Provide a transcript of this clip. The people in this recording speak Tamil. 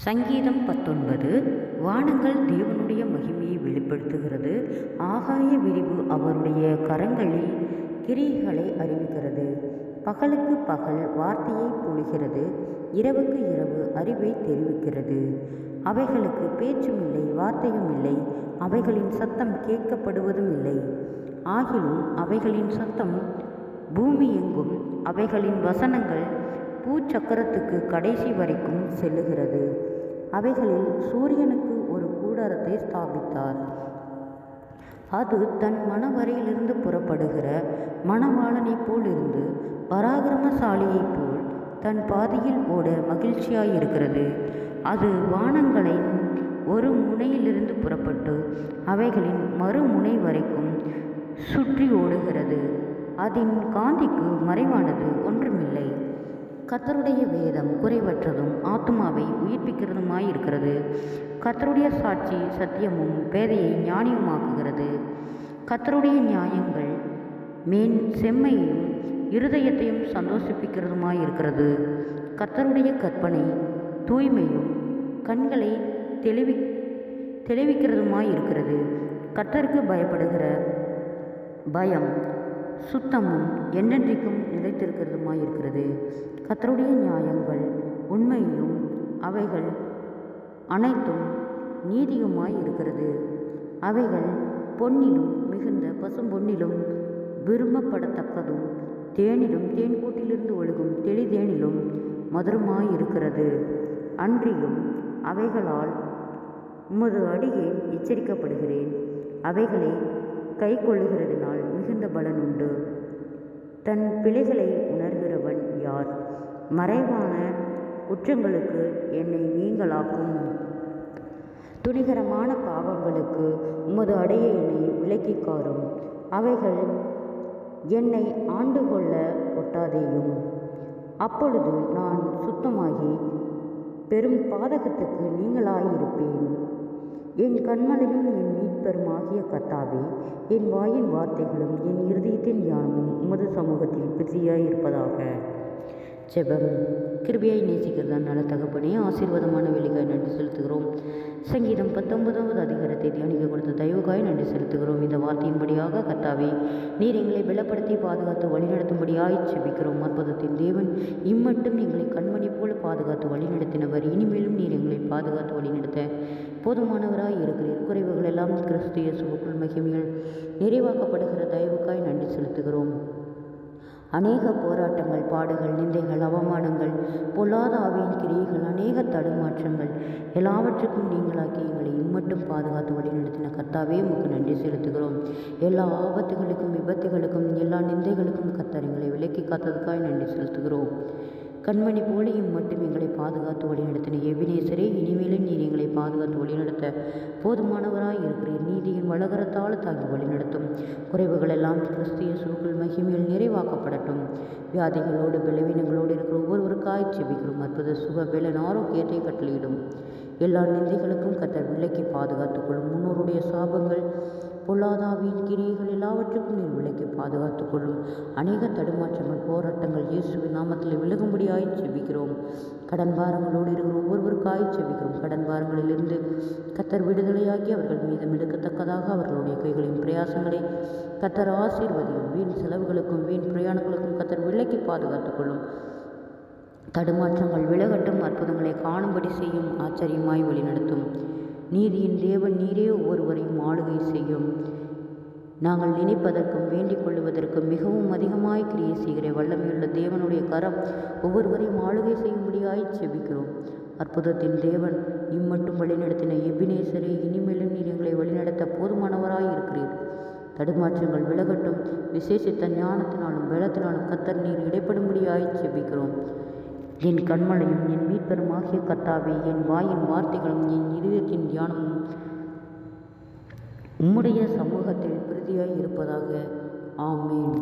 சங்கீதம் 19. வானங்கள் தேவனுடைய மகிமையை வெளிப்படுத்துகிறது. ஆகாய விரிவு அவருடைய கரங்களில் கிரியைகளை அறிவிக்கிறது. பகலுக்கு பகல் வார்த்தையை பொழிகிறது, இரவுக்கு இரவு அறிவை தெரிவிக்கிறது. அவைகளுக்கு பேச்சும் இல்லை, வார்த்தையும் இல்லை, அவைகளின் சத்தம் கேட்கப்படுவதும் இல்லை. ஆகிலும் அவைகளின் சத்தம் பூமி எங்கும், அவைகளின் வசனங்கள் பூச்சக்கரத்துக்கு கடைசி வரைக்கும் செல்லுகிறது. அவைகளில் சூரியனுக்கு ஒரு கூடாரத்தை ஸ்தாபித்தார். அது தன் மணவரையிலிருந்து புறப்படுகிற மணவாளனைப் போல் இருந்து பராக்கிரமசாலியைப் போல் தன் பாதையில் ஓட மகிழ்ச்சியாயிருக்கிறது. அது வானங்களின் ஒரு முனையிலிருந்து புறப்பட்டு அவைகளின் மறுமுனை வரைக்கும் சுற்றி ஓடுகிறது. அதன் காந்திக்கு மறைவானது ஒன்றுமில்லை. கர்த்தருடைய வேதம் குறைவற்றதும் ஆத்துமாவை உயிர்ப்பிக்கிறதுமாயிருக்கிறது. கர்த்தருடைய சாட்சி சத்தியமும் பேதையை ஞானியுமாக்குகிறது. கர்த்தருடைய நியாயங்கள் செம்மையையும் இருதயத்தையும் சந்தோஷிப்பிக்கிறதுமாயிருக்கிறது. கர்த்தருடைய கற்பனை தூய்மையும் கண்களை தெளிவிக்கிறதுமாயிருக்கிறது. கர்த்தருக்கு பயப்படுகிற பயம் சுத்தமும் என்றென்றைக்கும் நிலைத்திருக்கிறதுமாயிருக்கிறது. கர்த்தருடைய நியாயங்கள் உண்மையும் அவைகள் அனைத்தும் நீதியுமாயிருக்கிறது. அவைகள் பொன்னிலும் மிகுந்த பசும்பொன்னிலும் விரும்பப்படத்தக்கதும் தேனிலும் தேன்கூட்டிலிருந்து ஒழுகும் தெளிதேனிலும் மதுரமாயிருக்கிறது. அன்றியும் அவைகளால் உமது அடியேன் எச்சரிக்கப்படுகிறேன். அவைகளை கை கொள்ளுகிறதினால் மிகுந்த பலன் உண்டு. தன் பிழைகளை உணர்கிறவன் யார்? மறைவான குற்றங்களுக்கு என்னை நீங்களாக்கும். துணிகரமான பாவங்களுக்கு உமது அடியேனை விலக்கிக் காரும். அவைகள் என்னை ஆண்டு கொள்ள ஒட்டாதேயும். அப்பொழுது நான் சுத்தமாகி பெரும் பாதகத்துக்கு நீங்களாயிருப்பேன். என் கண்மலையும் என் மீட்பருமாகிய கர்த்தாவே, என் வாயின் வார்த்தைகளும் என் இருதயத்தின் தியானமும் உமது சமூகத்தில் பிரியாயிருப்பதாக. ஜெபம். கிருபையாய் நேசிக்கிறதா நல்ல தகப்பனே, ஆசீர்வாதமான வேலைக்காய் நன்றி செலுத்துகிறோம். சங்கீதம் 19வது அதிகாரத்தை தியானிக்க கொடுத்த தயவுக்காய் நன்றி செலுத்துகிறோம். இந்த வார்த்தையின்படியாக கர்த்தாவே, நீர் எங்களை பலப்படுத்தி பாதுகாத்து வழிநடத்தும்படியாய் செபிக்கிறோம். அற்புதத்தின் தேவன், இம்மட்டும் எங்களை கண்மணி போல பாதுகாத்து வழிநடத்தினவர். இனிமேலும் நீர் எங்களை பாதுகாத்து வழிநடத்த போதுமானவராய் இருக்கிறீர். குறைவுகள் எல்லாம் கிறிஸ்து இயேசுவுக்குள் மகிமையில் நிறைவாக்கப்படுகிற தயவுக்காய் நன்றி செலுத்துகிறோம். அநேக போராட்டங்கள், பாடுகள், நிந்தைகள், அவமானங்கள், பொல்லாத ஆவியின் கிரியைகள், அநேக தடுமாற்றங்கள் எல்லாவற்றுக்கும் நீங்களாக்கி எங்களை இம்மட்டும் பாதுகாத்து வழிநடத்தின கர்த்தாவே, உமக்கு நன்றி செலுத்துகிறோம். எல்லா ஆபத்துகளுக்கும் விபத்துகளுக்கும் எல்லா நிந்தைகளுக்கும் கர்த்தர் எங்களை விலக்கி காத்ததுக்காய் நன்றி செலுத்துகிறோம். கண்மணி போல இம்மட்டும் எங்களை பாதுகாத்து வழிநடத்தின எபினேசரே, இனிமேலும் நீர் எங்களை பாதுகாத்து வழிநடத்த போதுமானவராய் இருக்கிறீர். நீதியின் வலகரத்தால் தாங்கி வழிநடத்தும். குறைவுகள் எல்லாம் கிறிஸ்து இயேசுவுக்குள் மகிமையில் நிறைவாக்கப்படட்டும். வியாதிகளோடு பலவீனங்களோடு இருக்கிற ஒவ்வொருவருக்காய் செபிக்கிறோம். அற்புத சுக பலன் ஆரோக்கியத்தை கட்டளையிடும். எல்லா நிந்தைகளுக்கும் கர்த்தர் விலக்கி பாதுகாத்துக்கொள்ளும். முன்னோருடைய சாபங்கள், பொல்லாதாவின் கிரியைகள் எல்லாவற்றுக்கும் நீர் விலக்கி பாதுகாத்துக்கொள்ளும். அநேக தடுமாற்றங்கள், போராட்டங்கள் இயேசுவின் நாமத்தில் விலகும்படியாய் செபிக்கிறோம். கடன் பாரங்களோடு இருக்கிற ஒவ்வொருவருக்காய் செபிக்கிறோம். கடன் பாரங்களிலிருந்து கர்த்தர் விடுதலையாக்கி அவர்கள் மீதம் எடுக்கத்தக்கதாக அவர்களுடைய கைகளின் பிரயாசங்களை கர்த்தர் ஆசீர்வதியும். வீண் செலவுகளுக்கும் வீண் பிரயாணங்களுக்கும் கர்த்தர் விலக்கி பாதுகாத்துக்கொள்ளும். தடுமாற்றங்கள் விலகட்டும். அற்புதங்களை காணும்படி செய்யும். ஆச்சரியமாய் வழிநடத்தும். நீதியின் தேவன் நீரே ஒவ்வொருவரையும் ஆளுகை செய்யும். நாங்கள் நினைப்பதற்கும் வேண்டிக் கொள்வதற்கும் மிகவும் அதிகமாய் கிரியை செய்கிற வல்லமையுள்ள தேவனுடைய கரம் ஒவ்வொருவரையும் ஆளுகை செய்யும்படியாய் செபிக்கிறோம். அற்புதத்தின் தேவன், இம்மட்டும் வழிநடத்தின எபினேசரே, இனிமேலும் நீர் எங்களை வழிநடத்த போதுமானவராய் இருக்கிறீர். தடுமாற்றங்கள் விலகட்டும். விசேஷித்த ஞானத்தினாலும் பலத்தினாலும் கர்த்தர் நீர் இடைப்படும்படியாய் செபிக்கிறோம். என் கண்மலையும் என் மீட்பருமாகிய கர்த்தாவே, என் வாயின் வார்த்தைகளும் என் இருதயத்தின் தியானமும் உம்முடைய சமூகத்தில் பிரதியாய் இருப்பதாக. ஆமேன்.